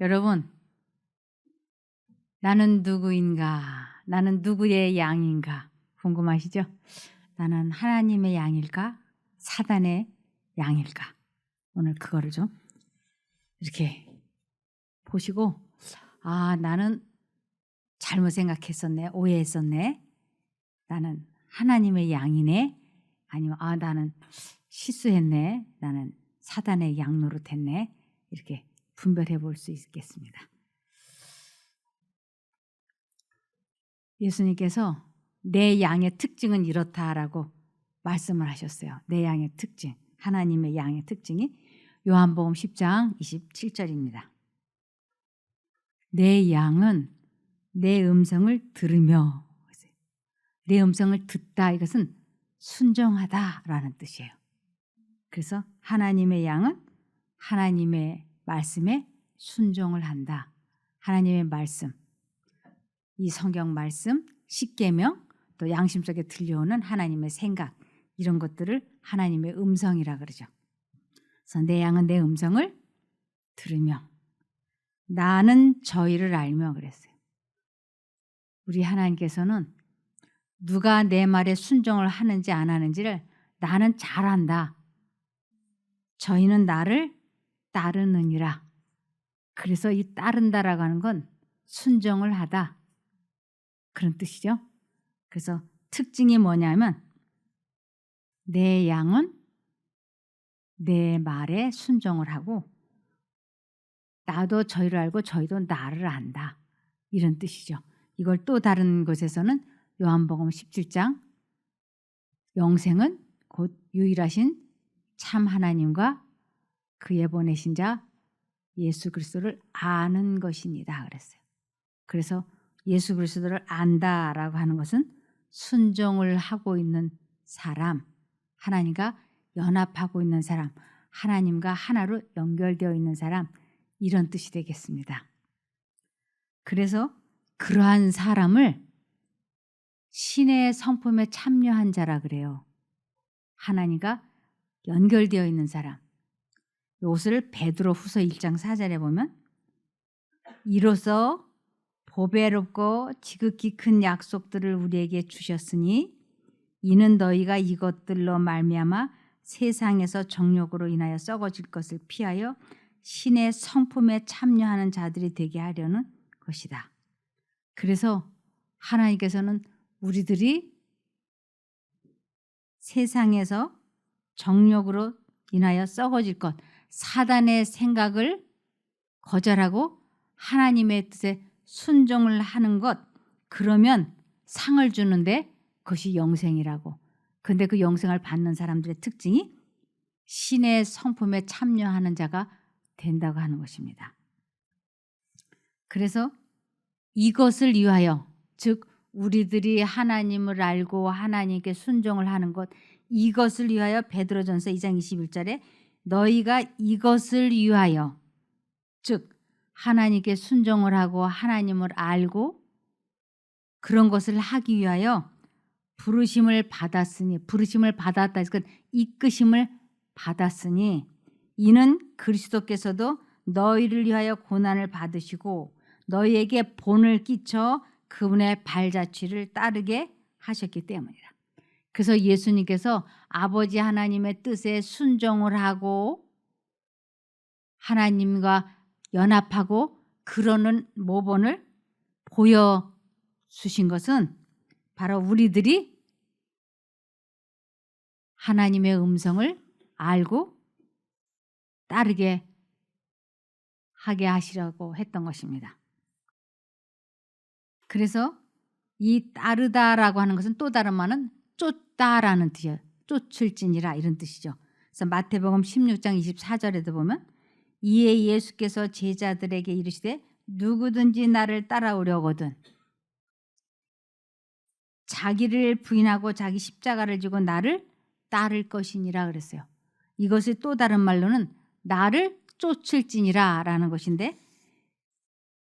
여러분, 나는 누구인가? 나는 누구의 양인가? 궁금하시죠? 나는 하나님의 양일까? 사단의 양일까? 오늘 그거를 좀 이렇게 보시고, 나는 잘못 생각했었네, 오해했었네, 나는 하나님의 양이네, 아니면 나는 실수했네, 나는 사단의 양 노릇했네, 이렇게 분별해 볼 수 있겠습니다. 예수님께서 내 양의 특징은 이렇다라고 말씀을 하셨어요. 내 양의 특징, 하나님의 양의 특징이 요한복음 10장 27절입니다. 내 양은 내 음성을 들으며, 내 음성을 듣다, 이것은 순종하다라는 뜻이에요. 그래서 하나님의 양은 하나님의 말씀에 순종을 한다. 하나님의 말씀, 이 성경 말씀, 십계명, 또 양심 속에 들려오는 하나님의 생각, 이런 것들을 하나님의 음성이라 그러죠. 그래서 내 양은 내 음성을 들으며 나는 저희를 알며 그랬어요. 우리 하나님께서는 누가 내 말에 순종을 하는지 안 하는지를 나는 잘 안다. 저희는 나를 따르느니라. 그래서 이 따른다라고 하는 건 순종을 하다, 그런 뜻이죠. 그래서 특징이 뭐냐면 내 양은 내 말에 순종을 하고 나도 저희를 알고 저희도 나를 안다, 이런 뜻이죠. 이걸 또 다른 곳에서는 요한복음 17장 영생은 곧 유일하신 참 하나님과 그의 보내신 자 예수 그리스도를 아는 것입니다 그랬어요. 그래서 예수 그리스도를 안다라고 하는 것은 순종을 하고 있는 사람, 하나님과 연합하고 있는 사람, 하나님과 하나로 연결되어 있는 사람, 이런 뜻이 되겠습니다. 그래서 그러한 사람을 신의 성품에 참여한 자라 그래요. 하나님과 연결되어 있는 사람. 이것을 베드로후서 1장 4절에 보면 이로써 보배롭고 지극히 큰 약속들을 우리에게 주셨으니 이는 너희가 이것들로 말미암아 세상에서 정욕으로 인하여 썩어질 것을 피하여 신의 성품에 참여하는 자들이 되게 하려는 것이다. 그래서 하나님께서는 우리들이 세상에서 정욕으로 인하여 썩어질 것, 사단의 생각을 거절하고 하나님의 뜻에 순종을 하는 것, 그러면 상을 주는데 그것이 영생이라고. 근데 그 영생을 받는 사람들의 특징이 신의 성품에 참여하는 자가 된다고 하는 것입니다. 그래서 이것을 위하여, 즉 우리들이 하나님을 알고 하나님께 순종을 하는 것, 이것을 위하여 베드로전서 2장 21절에 너희가 이것을 위하여, 즉 하나님께 순종을 하고 하나님을 알고 그런 것을 하기 위하여 부르심을 받았으니, 부르심을 받았다 해서 이끄심을 받았으니 이는 그리스도께서도 너희를 위하여 고난을 받으시고 너희에게 본을 끼쳐 그분의 발자취를 따르게 하셨기 때문이라. 그래서 예수님께서 아버지 하나님의 뜻에 순종을 하고 하나님과 연합하고 그러는 모본을 보여주신 것은 바로 우리들이 하나님의 음성을 알고 따르게 하게 하시려고 했던 것입니다. 그래서 이 따르다라고 하는 것은 또 다른 말은 쫓다라는 뜻이에요. 쫓을지니라, 이런 뜻이죠. 그래서 마태복음 16장 24절에도 보면 이에 예수께서 제자들에게 이르시되 누구든지 나를 따라오려거든 자기를 부인하고 자기 십자가를 지고 나를 따를 것이니라 그랬어요. 이것이 또 다른 말로는 나를 쫓을지니라 라는 것인데,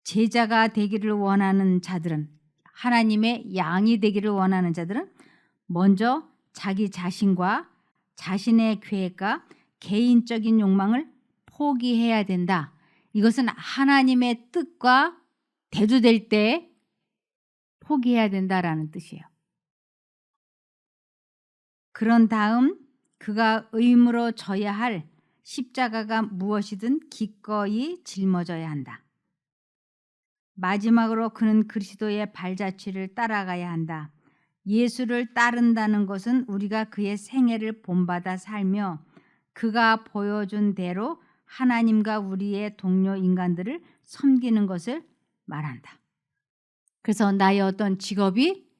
제자가 되기를 원하는 자들은, 하나님의 양이 되기를 원하는 자들은 먼저 자기 자신과 자신의 계획과 개인적인 욕망을 포기해야 된다. 이것은 하나님의 뜻과 대두될 때 포기해야 된다라는 뜻이에요. 그런 다음 그가 의무로 져야 할 십자가가 무엇이든 기꺼이 짊어져야 한다. 마지막으로 그는 그리스도의 발자취를 따라가야 한다. 예수를 따른다는 것은 우리가 그의 생애를 본받아 살며 그가 보여준 대로 하나님과 우리의 동료 인간들을 섬기는 것을 말한다. 그래서 나의 어떤 직업이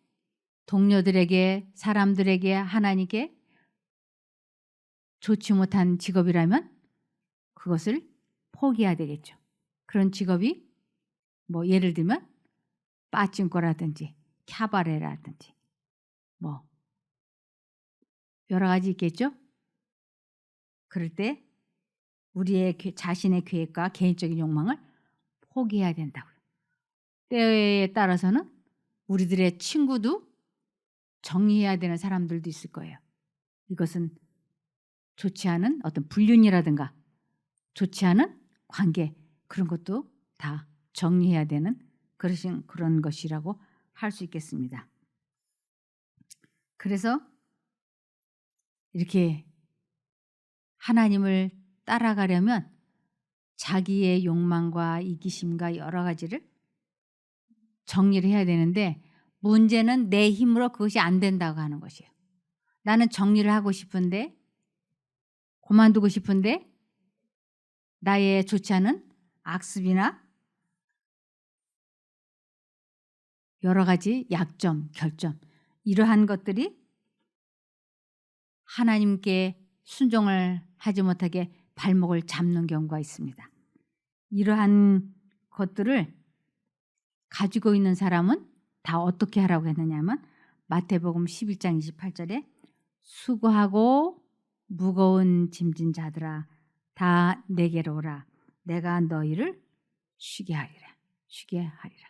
동료들에게, 사람들에게, 하나님께 좋지 못한 직업이라면 그것을 포기해야 되겠죠. 그런 직업이 뭐 예를 들면 빠찡코라든지 캬바레라든지 뭐 여러 가지 있겠죠. 그럴 때 우리의 자신의 계획과 개인적인 욕망을 포기해야 된다고요. 때에 따라서는 우리들의 친구도 정리해야 되는 사람들도 있을 거예요. 이것은 좋지 않은 어떤 불륜이라든가 좋지 않은 관계, 그런 것도 다 정리해야 되는 그런 것이라고 할 수 있겠습니다. 그래서 이렇게 하나님을 따라가려면 자기의 욕망과 이기심과 여러 가지를 정리를 해야 되는데, 문제는 내 힘으로 그것이 안 된다고 하는 것이에요. 나는 정리를 하고 싶은데, 그만두고 싶은데 나의 좋지 않은 악습이나 여러 가지 약점, 결점, 이러한 것들이 하나님께 순종을 하지 못하게 발목을 잡는 경우가 있습니다. 이러한 것들을 가지고 있는 사람은 다 어떻게 하라고 했느냐면 마태복음 11장 28절에 수고하고 무거운 짐진 자들아 다 내게로 오라. 내가 너희를 쉬게 하리라. 쉬게 하리라.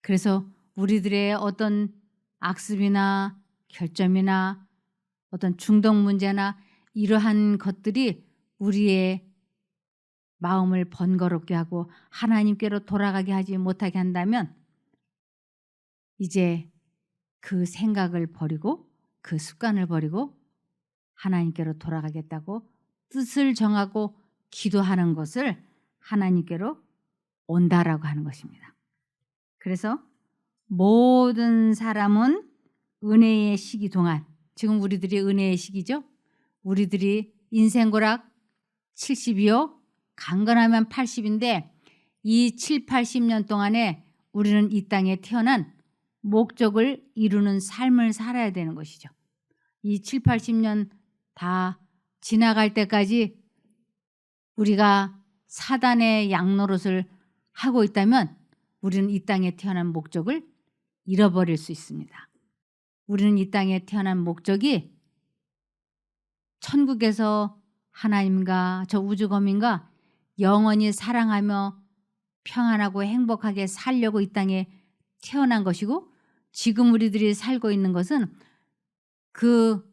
그래서 우리들의 어떤 악습이나 결점이나 어떤 중독 문제나 이러한 것들이 우리의 마음을 번거롭게 하고 하나님께로 돌아가게 하지 못하게 한다면 이제 그 생각을 버리고 그 습관을 버리고 하나님께로 돌아가겠다고 뜻을 정하고 기도하는 것을 하나님께로 온다라고 하는 것입니다. 그래서 모든 사람은 은혜의 시기 동안, 지금 우리들이 은혜의 시기죠. 우리들이 인생고락 70이요 강건하면 80인데 이 7, 80년 동안에 우리는 이 땅에 태어난 목적을 이루는 삶을 살아야 되는 것이죠. 이 7, 80년 다 지나갈 때까지 우리가 사단의 양노릇을 하고 있다면 우리는 이 땅에 태어난 목적을 잃어버릴 수 있습니다. 우리는 이 땅에 태어난 목적이 천국에서 하나님과 저 우주거민과 영원히 사랑하며 평안하고 행복하게 살려고 이 땅에 태어난 것이고, 지금 우리들이 살고 있는 것은 그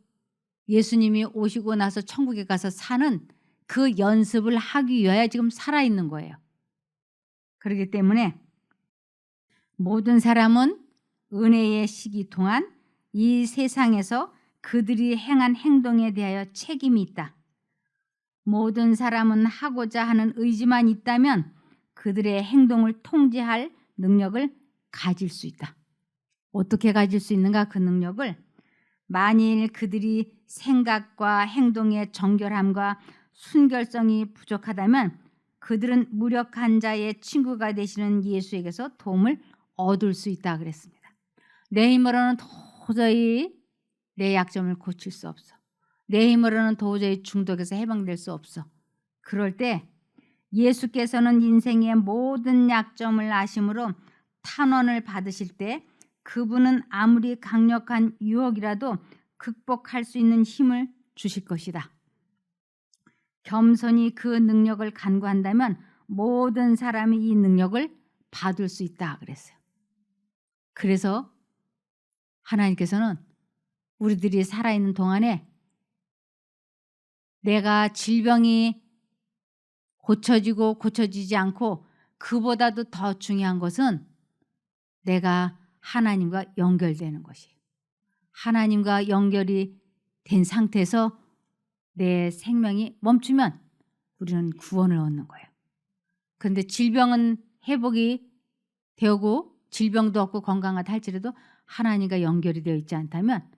예수님이 오시고 나서 천국에 가서 사는 그 연습을 하기 위하여 지금 살아있는 거예요. 그렇기 때문에 모든 사람은 은혜의 시기 동안 이 세상에서 그들이 행한 행동에 대하여 책임이 있다. 모든 사람은 하고자 하는 의지만 있다면 그들의 행동을 통제할 능력을 가질 수 있다. 어떻게 가질 수 있는가? 그 능력을 만일 그들이 생각과 행동의 정결함과 순결성이 부족하다면 그들은 무력한 자의 친구가 되시는 예수에게서 도움을 얻을 수 있다 그랬습니다. 내 힘으로는 도저히 내 약점을 고칠 수 없어. 내 힘으로는 도저히 중독에서 해방될 수 없어. 그럴 때 예수께서는 인생의 모든 약점을 아심으로 탄원을 받으실 때 그분은 아무리 강력한 유혹이라도 극복할 수 있는 힘을 주실 것이다. 겸손히 그 능력을 간구한다면 모든 사람이 이 능력을 받을 수 있다 그랬어요. 그래서 하나님께서는 우리들이 살아있는 동안에 내가 질병이 고쳐지고 고쳐지지 않고 그보다도 더 중요한 것은 내가 하나님과 연결되는 것이에요. 하나님과 연결이 된 상태에서 내 생명이 멈추면 우리는 구원을 얻는 거예요. 그런데 질병은 회복이 되고 질병도 없고 건강하다 할지라도 하나님과 연결이 되어 있지 않다면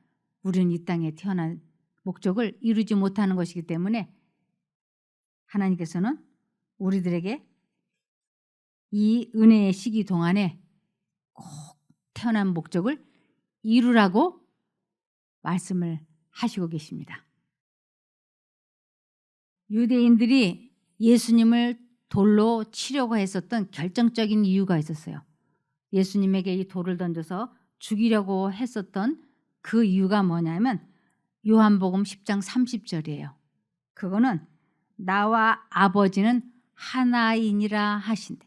우리는 이 땅에 태어난 목적을 이루지 못하는 것이기 때문에 하나님께서는 우리들에게 이 은혜의 시기 동안에 꼭 태어난 목적을 이루라고 말씀을 하시고 계십니다. 유대인들이 예수님을 돌로 치려고 했었던 결정적인 이유가 있었어요. 예수님에게 이 돌을 던져서 죽이려고 했었던 그 이유가 뭐냐면 요한복음 10장 30절이에요. 그거는 나와 아버지는 하나이니라 하신대.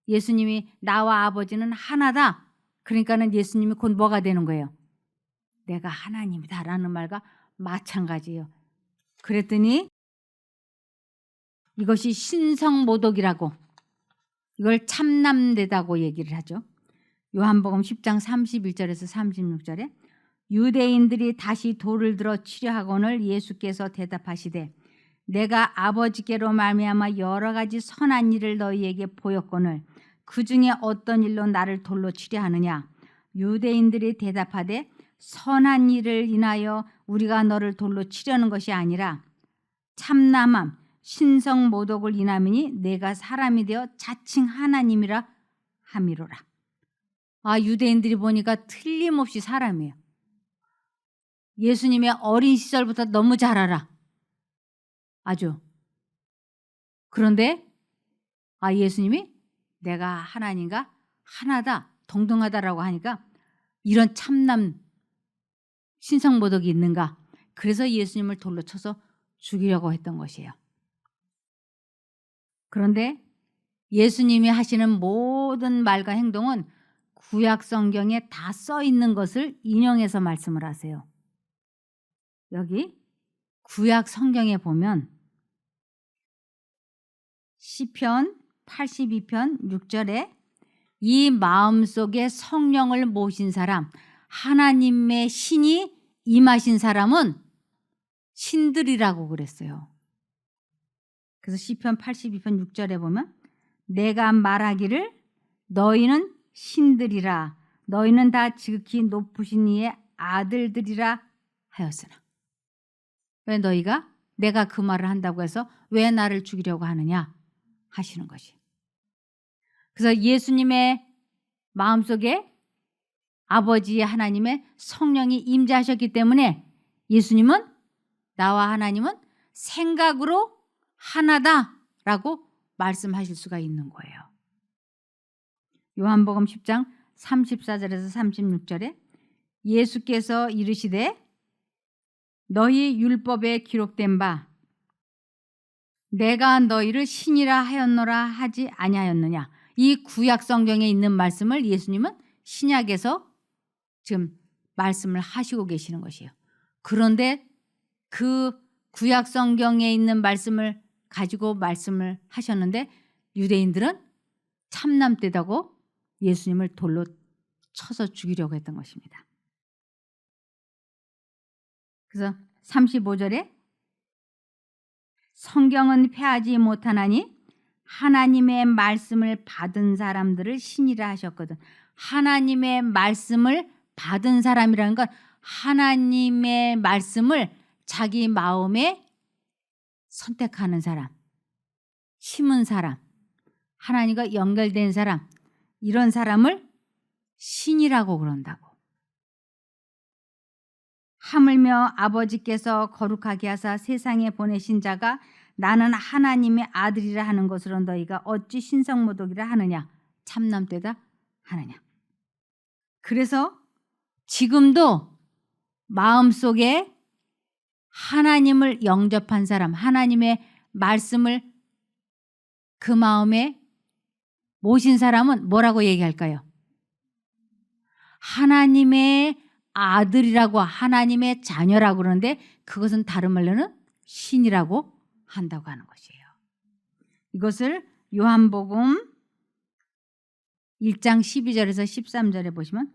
예수님이 나와 아버지는 하나다. 그러니까는 예수님이 곧 뭐가 되는 거예요? 내가 하나님이다라는 말과 마찬가지예요. 그랬더니 이것이 신성모독이라고, 이걸 참남되다고 얘기를 하죠. 요한복음 10장 31절에서 36절에 유대인들이 다시 돌을 들어 치려 하거늘 예수께서 대답하시되 내가 아버지께로 말미암아 여러 가지 선한 일을 너희에게 보였거늘 그 중에 어떤 일로 나를 돌로 치려 하느냐. 유대인들이 대답하되 선한 일을 인하여 우리가 너를 돌로 치려는 것이 아니라 참남함 신성모독을 인함이니 내가 사람이 되어 자칭 하나님이라 함이로라. 유대인들이 보니까 틀림없이 사람이에요. 예수님의 어린 시절부터 너무 잘 알아. 아주. 그런데 예수님이 내가 하나님과 하나다, 동등하다라고 하니까 이런 참남 신성모독이 있는가. 그래서 예수님을 돌로 쳐서 죽이려고 했던 것이에요. 그런데 예수님이 하시는 모든 말과 행동은 구약 성경에 다 써 있는 것을 인용해서 말씀을 하세요. 여기 구약 성경에 보면 시편 82편 6절에 이 마음속에 성령을 모신 사람, 하나님의 신이 임하신 사람은 신들이라고 그랬어요. 그래서 시편 82편 6절에 보면 내가 말하기를 너희는 신들이라 너희는 다 지극히 높으신 이의 아들들이라 하였으나. 왜 너희가 내가 그 말을 한다고 해서 왜 나를 죽이려고 하느냐 하시는 것이. 그래서 예수님의 마음속에 아버지 하나님의 성령이 임재하셨기 때문에 예수님은 나와 하나님은 생각으로 하나다라고 말씀하실 수가 있는 거예요. 요한복음 10장 34절에서 36절에 예수께서 이르시되 너희 율법에 기록된 바 내가 너희를 신이라 하였노라 하지 아니하였느냐. 이 구약 성경에 있는 말씀을 예수님은 신약에서 지금 말씀을 하시고 계시는 것이에요. 그런데 그 구약 성경에 있는 말씀을 가지고 말씀을 하셨는데 유대인들은 참남되다고 예수님을 돌로 쳐서 죽이려고 했던 것입니다. 그래서 35절에 성경은 폐하지 못하나니 하나님의 말씀을 받은 사람들을 신이라 하셨거든. 하나님의 말씀을 받은 사람이라는 건 하나님의 말씀을 자기 마음에 선택하는 사람, 심은 사람, 하나님과 연결된 사람, 이런 사람을 신이라고 그런다고. 하물며 아버지께서 거룩하게 하사 세상에 보내신 자가 나는 하나님의 아들이라 하는 것으로 너희가 어찌 신성모독이라 하느냐. 참남되다 하느냐. 그래서 지금도 마음속에 하나님을 영접한 사람, 하나님의 말씀을 그 마음에 모신 사람은 뭐라고 얘기할까요? 하나님의 아들이라고, 하나님의 자녀라고 그러는데 그것은 다른 말로는 신이라고 한다고 하는 것이에요. 이것을 요한복음 1장 12절에서 13절에 보시면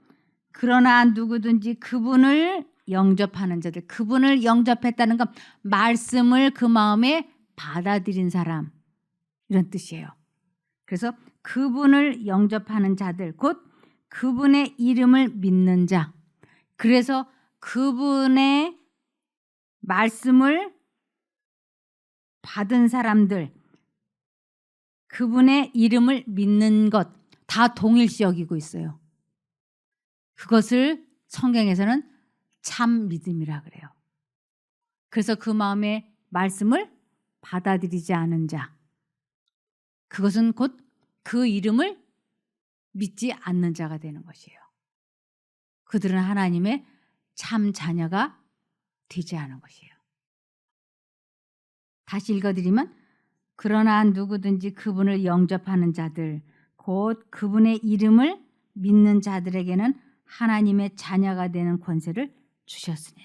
그러나 누구든지 그분을 영접하는 자들, 그분을 영접했다는 건 말씀을 그 마음에 받아들인 사람, 이런 뜻이에요. 그래서 그분을 영접하는 자들, 곧 그분의 이름을 믿는 자, 그래서 그분의 말씀을 받은 사람들, 그분의 이름을 믿는 것 다 동일시 여기고 있어요. 그것을 성경에서는 참 믿음이라 그래요. 그래서 그 마음에 말씀을 받아들이지 않은 자, 그것은 곧 그 이름을 믿지 않는 자가 되는 것이에요. 그들은 하나님의 참 자녀가 되지 않은 것이에요. 다시 읽어드리면 그러나 누구든지 그분을 영접하는 자들, 곧 그분의 이름을 믿는 자들에게는 하나님의 자녀가 되는 권세를 주셨으니.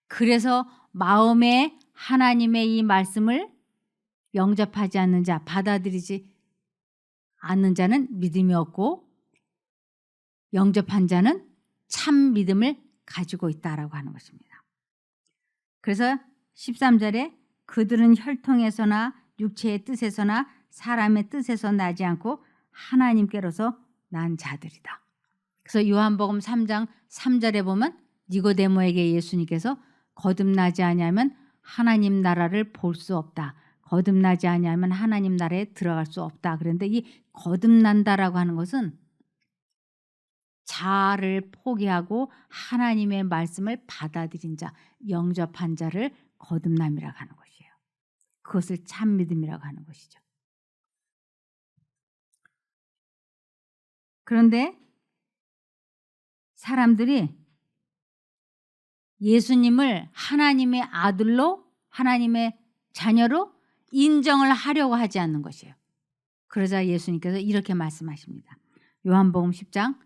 그래서 마음에 하나님의 이 말씀을 영접하지 않는 자, 받아들이지 않는 자는 믿음이 없고 영접한 자는 참 믿음을 가지고 있다라고 하는 것입니다. 그래서 13절에 그들은 혈통에서나 육체의 뜻에서나 사람의 뜻에서 나지 않고 하나님께로서 난 자들이다. 그래서 요한복음 3장 3절에 보면 니고데모에게 예수님께서 거듭나지 아니하면 하나님 나라를 볼 수 없다. 거듭나지 아니하면 하나님 나라에 들어갈 수 없다. 그런데 이 거듭난다라고 하는 것은 자아를 포기하고 하나님의 말씀을 받아들인 자, 영접한 자를 거듭남이라고 하는 것이에요. 그것을 참 믿음이라고 하는 것이죠. 그런데 사람들이 예수님을 하나님의 아들로, 하나님의 자녀로 인정을 하려고 하지 않는 것이에요. 그러자 예수님께서 이렇게 말씀하십니다. 요한복음 10장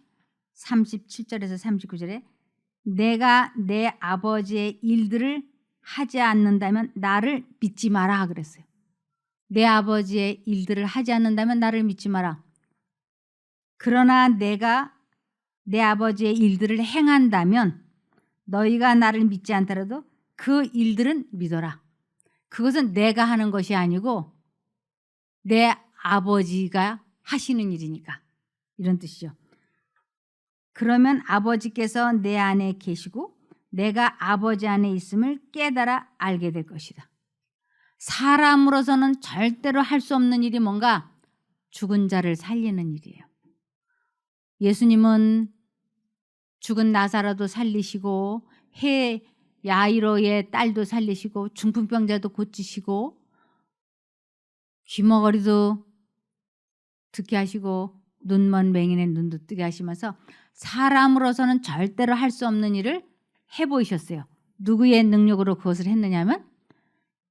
37절에서 39절에 내가 내 아버지의 일들을 하지 않는다면 나를 믿지 마라 그랬어요. 내 아버지의 일들을 하지 않는다면 나를 믿지 마라. 그러나 내가 내 아버지의 일들을 행한다면 너희가 나를 믿지 않더라도 그 일들은 믿어라. 그것은 내가 하는 것이 아니고 내 아버지가 하시는 일이니까, 이런 뜻이죠. 그러면 아버지께서 내 안에 계시고 내가 아버지 안에 있음을 깨달아 알게 될 것이다. 사람으로서는 절대로 할 수 없는 일이 뭔가 죽은 자를 살리는 일이에요. 예수님은 죽은 나사로도 살리시고 야이로의 딸도 살리시고 중풍병자도 고치시고 귀머거리도 듣게 하시고 눈먼 맹인의 눈도 뜨게 하시면서 사람으로서는 절대로 할 수 없는 일을 해보이셨어요. 누구의 능력으로 그것을 했느냐면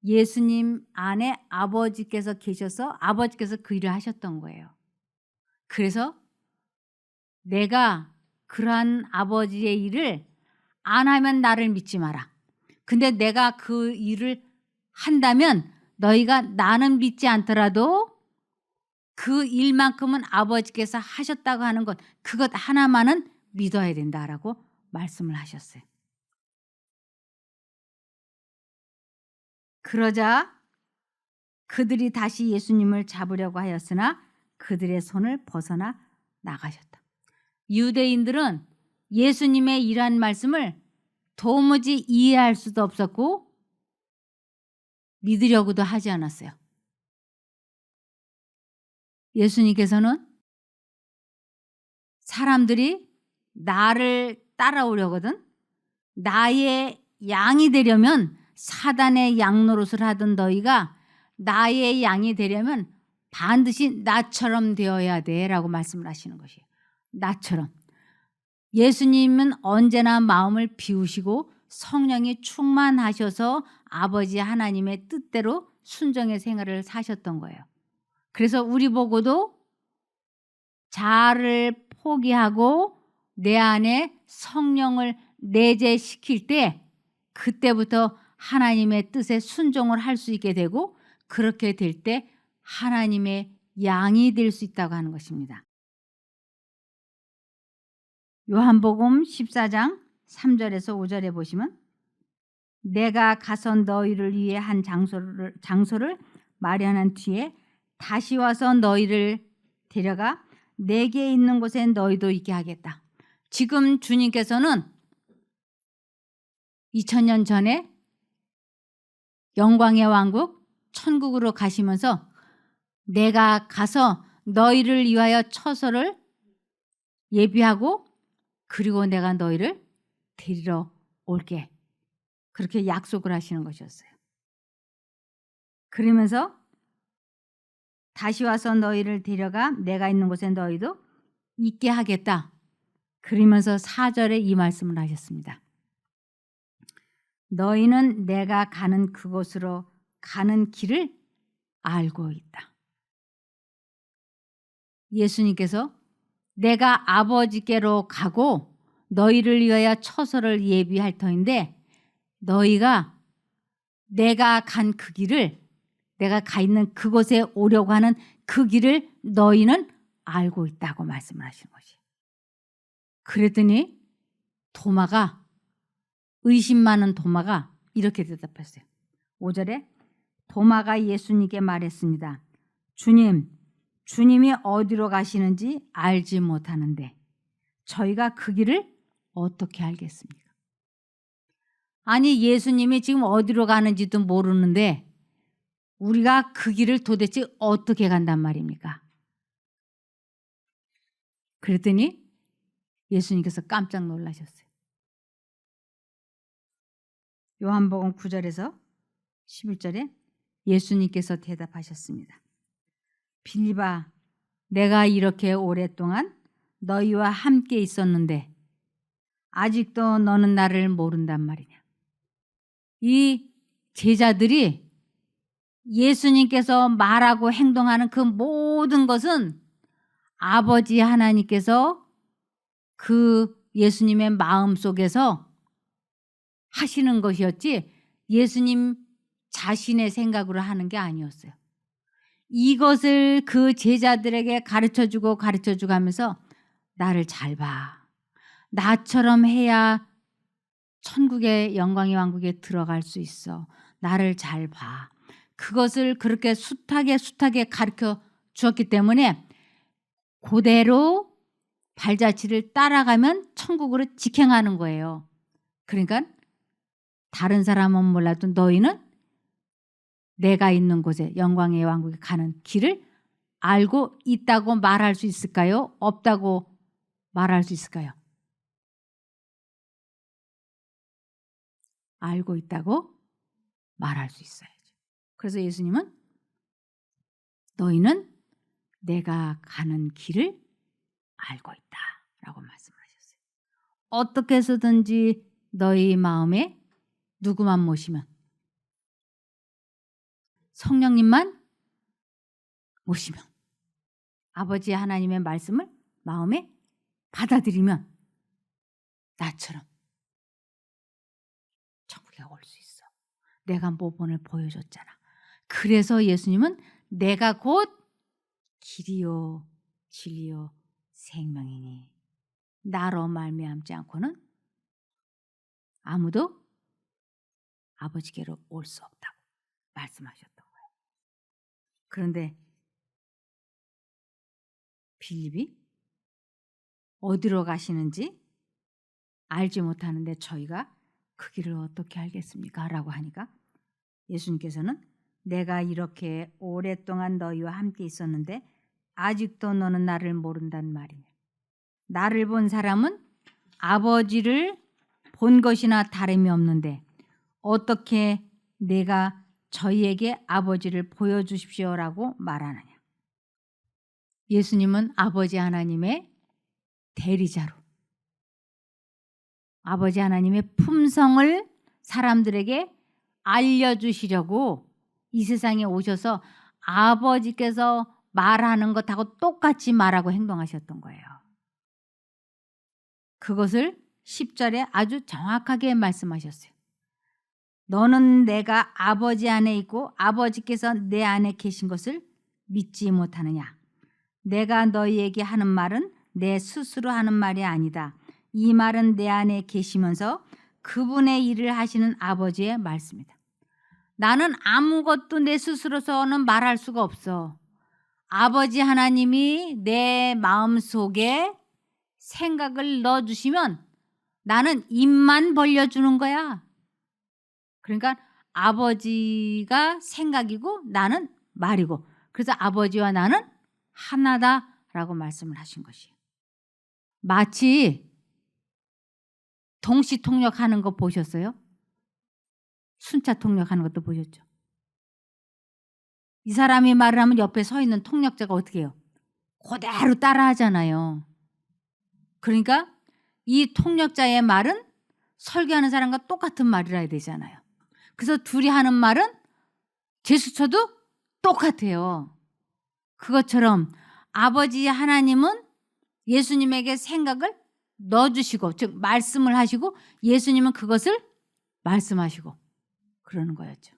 예수님 안에 아버지께서 계셔서 아버지께서 그 일을 하셨던 거예요. 그래서 내가 그러한 아버지의 일을 안 하면 나를 믿지 마라. 근데 내가 그 일을 한다면 너희가 나는 믿지 않더라도 그 일만큼은 아버지께서 하셨다고 하는 것, 그것 하나만은 믿어야 된다라고 말씀을 하셨어요. 그러자 그들이 다시 예수님을 잡으려고 하였으나 그들의 손을 벗어나 나가셨다. 유대인들은 예수님의 이러한 말씀을 도무지 이해할 수도 없었고 믿으려고도 하지 않았어요. 예수님께서는 사람들이 나를 따라오려거든 나의 양이 되려면 사단의 양 노릇을 하던 너희가 나의 양이 되려면 반드시 나처럼 되어야 돼라고 말씀을 하시는 것이에요. 나처럼. 예수님은 언제나 마음을 비우시고 성령이 충만하셔서 아버지 하나님의 뜻대로 순종의 생활을 사셨던 거예요. 그래서 우리 보고도 자아를 포기하고 내 안에 성령을 내재시킬 때 그때부터 하나님의 뜻에 순종을 할 수 있게 되고 그렇게 될 때 하나님의 양이 될 수 있다고 하는 것입니다. 요한복음 14장 3절에서 5절에 보시면 내가 가서 너희를 위해 한 장소를 마련한 뒤에 다시 와서 너희를 데려가 내게 있는 곳에 너희도 있게 하겠다. 지금 주님께서는 2000년 전에 영광의 왕국 천국으로 가시면서 내가 가서 너희를 위하여 처소를 예비하고 그리고 내가 너희를 데리러 올게. 그렇게 약속을 하시는 것이었어요. 그러면서 다시 와서 너희를 데려가 내가 있는 곳에 너희도 있게 하겠다. 그러면서 4절에 이 말씀을 하셨습니다. 너희는 내가 가는 그곳으로 가는 길을 알고 있다. 예수님께서 내가 아버지께로 가고 너희를 위하여 처소를 예비할 터인데 너희가 내가 간 그 길을 내가 가 있는 그곳에 오려고 하는 그 길을 너희는 알고 있다고 말씀을 하시는 것이에요. 그랬더니 도마가 의심 많은 도마가 이렇게 대답했어요. 5절에 도마가 예수님께 말했습니다. 주님이 어디로 가시는지 알지 못하는데 저희가 그 길을 어떻게 알겠습니까? 아니 예수님이 지금 어디로 가는지도 모르는데 우리가 그 길을 도대체 어떻게 간단 말입니까? 그랬더니 예수님께서 깜짝 놀라셨어요. 요한복음 9절에서 11절에 예수님께서 대답하셨습니다. 빌립아, 내가 이렇게 오랫동안 너희와 함께 있었는데 아직도 너는 나를 모른단 말이냐. 이 제자들이 예수님께서 말하고 행동하는 그 모든 것은 아버지 하나님께서 그 예수님의 마음속에서 하시는 것이었지 예수님 자신의 생각으로 하는 게 아니었어요. 이것을 그 제자들에게 가르쳐주고 하면서 나를 잘 봐. 나처럼 해야 천국의 영광의 왕국에 들어갈 수 있어. 나를 잘 봐. 그것을 그렇게 숱하게 가르쳐 주었기 때문에 그대로 발자취를 따라가면 천국으로 직행하는 거예요. 그러니까 다른 사람은 몰라도 너희는 내가 있는 곳에 영광의 왕국에 가는 길을 알고 있다고 말할 수 있을까요? 없다고 말할 수 있을까요? 알고 있다고 말할 수 있어야죠. 그래서 예수님은 너희는 내가 가는 길을 알고 있다라고 말씀하셨어요. 어떻게 해서든지 너희 마음에 누구만 모시면 성령님만 모시면 아버지 하나님의 말씀을 마음에 받아들이면 나처럼 천국에 올 수 있어. 내가 모본을 보여줬잖아. 그래서 예수님은 내가 곧 길이요 진리요 생명이니 나로 말미암지 않고는 아무도 아버지께로 올 수 없다고 말씀하셨던 거예요. 그런데 빌립이 어디로 가시는지 알지 못하는데 저희가 그 길을 어떻게 알겠습니까? 라고 하니까 예수님께서는 내가 이렇게 오랫동안 너희와 함께 있었는데 아직도 너는 나를 모른단 말이냐. 나를 본 사람은 아버지를 본 것이나 다름이 없는데 어떻게 내가 저희에게 아버지를 보여주십시오라고 말하느냐. 예수님은 아버지 하나님의 대리자로 아버지 하나님의 품성을 사람들에게 알려주시려고 이 세상에 오셔서 아버지께서 말하는 것하고 똑같이 말하고 행동하셨던 거예요. 그것을 10절에 아주 정확하게 말씀하셨어요. 너는 내가 아버지 안에 있고 아버지께서 내 안에 계신 것을 믿지 못하느냐? 내가 너희에게 하는 말은 내 스스로 하는 말이 아니다. 이 말은 내 안에 계시면서 그분의 일을 하시는 아버지의 말씀이다. 나는 아무것도 내 스스로서는 말할 수가 없어. 아버지 하나님이 내 마음속에 생각을 넣어주시면 나는 입만 벌려주는 거야. 그러니까 아버지가 생각이고 나는 말이고, 그래서 아버지와 나는 하나다라고 말씀을 하신 것이에요. 마치 동시통역하는 거 보셨어요? 순차 통역하는 것도 보셨죠? 이 사람이 말을 하면 옆에 서 있는 통역자가 어떻게 해요? 그대로 따라하잖아요. 그러니까 이 통역자의 말은 설교하는 사람과 똑같은 말이라 해야 되잖아요. 그래서 둘이 하는 말은 제스처도 똑같아요. 그것처럼 아버지 하나님은 예수님에게 생각을 넣어주시고, 즉 말씀을 하시고, 예수님은 그것을 말씀하시고 그러는 거였죠.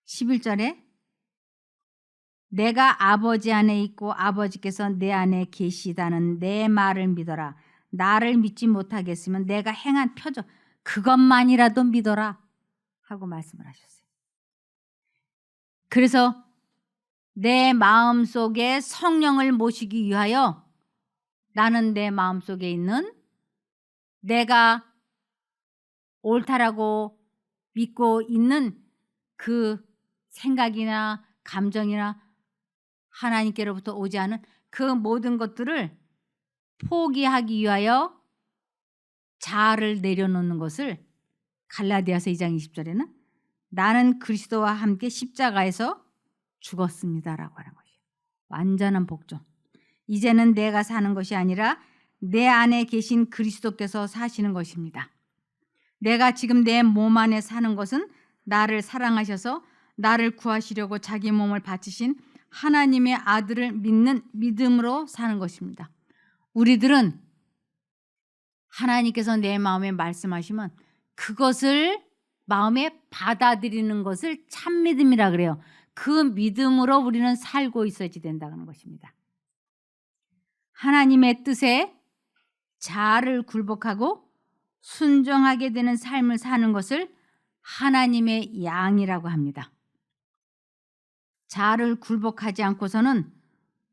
11절에 내가 아버지 안에 있고 아버지께서 내 안에 계시다는 내 말을 믿어라. 나를 믿지 못하겠으면 내가 행한 표적 그것만이라도 믿어라 하고 말씀을 하셨어요. 그래서 내 마음속에 성령을 모시기 위하여 나는 내 마음속에 있는 내가 옳다라고 믿고 있는 그 생각이나 감정이나 하나님께로부터 오지 않은 그 모든 것들을 포기하기 위하여 자아를 내려놓는 것을 갈라디아서 2장 20절에는 나는 그리스도와 함께 십자가에서 죽었습니다라고 하는 것이에요. 완전한 복종. 이제는 내가 사는 것이 아니라 내 안에 계신 그리스도께서 사시는 것입니다. 내가 지금 내 몸 안에 사는 것은 나를 사랑하셔서 나를 구하시려고 자기 몸을 바치신 하나님의 아들을 믿는 믿음으로 사는 것입니다. 우리들은 하나님께서 내 마음에 말씀하시면 그것을 마음에 받아들이는 것을 참 믿음이라 그래요. 그 믿음으로 우리는 살고 있어야지 된다는 것입니다. 하나님의 뜻에 자아를 굴복하고 순종하게 되는 삶을 사는 것을 하나님의 양이라고 합니다. 자아를 굴복하지 않고서는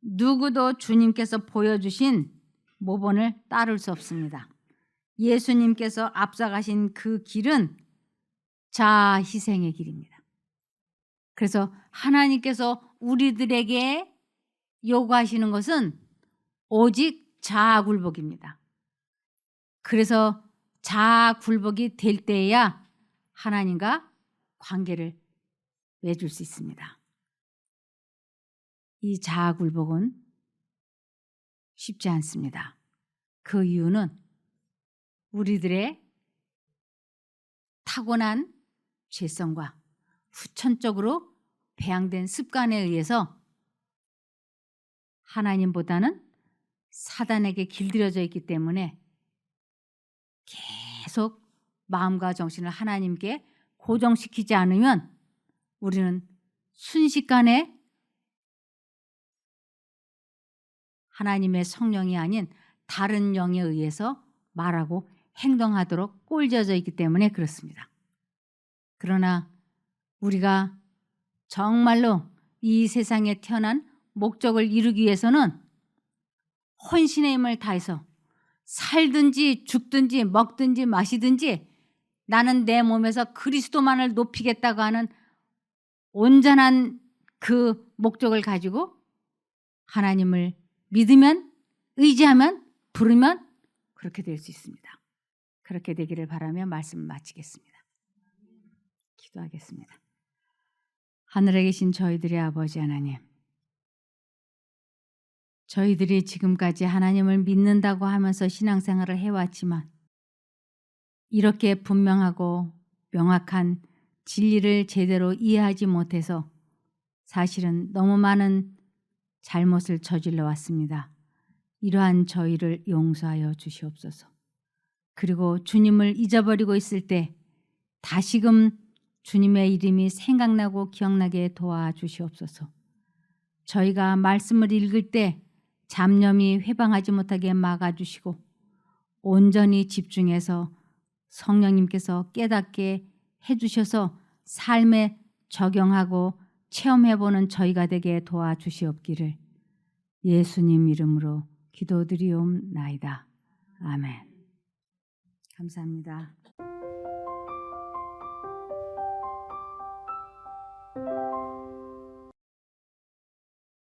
누구도 주님께서 보여주신 모본을 따를 수 없습니다. 예수님께서 앞서가신 그 길은 자아 희생의 길입니다. 그래서 하나님께서 우리들에게 요구하시는 것은 오직 자아 굴복입니다. 그래서 자아 굴복이 될 때에야 하나님과 관계를 맺을 수 있습니다. 이 자아 굴복은 쉽지 않습니다. 그 이유는 우리들의 타고난 죄성과 후천적으로 배양된 습관에 의해서 하나님보다는 사단에게 길들여져 있기 때문에 계속 마음과 정신을 하나님께 고정시키지 않으면 우리는 순식간에 하나님의 성령이 아닌 다른 영에 의해서 말하고 행동하도록 꼴져져 있기 때문에 그렇습니다. 그러나 우리가 정말로 이 세상에 태어난 목적을 이루기 위해서는 혼신의 힘을 다해서 살든지 죽든지 먹든지 마시든지 나는 내 몸에서 그리스도만을 높이겠다고 하는 온전한 그 목적을 가지고 하나님을 믿으면, 의지하면, 부르면 그렇게 될 수 있습니다. 그렇게 되기를 바라며 말씀을 마치겠습니다. 기도하겠습니다. 하늘에 계신 저희들의 아버지 하나님, 저희들이 지금까지 하나님을 믿는다고 하면서 신앙생활을 해왔지만 이렇게 분명하고 명확한 진리를 제대로 이해하지 못해서 사실은 너무 많은 잘못을 저질러 왔습니다. 이러한 저희를 용서하여 주시옵소서. 그리고 주님을 잊어버리고 있을 때 다시금 주님의 이름이 생각나고 기억나게 도와주시옵소서. 저희가 말씀을 읽을 때 잡념이 회방하지 못하게 막아주시고 온전히 집중해서 성령님께서 깨닫게 해주셔서 삶에 적용하고 체험해보는 저희가 되게 도와주시옵기를 예수님 이름으로 기도드리옵나이다. 아멘. 감사합니다.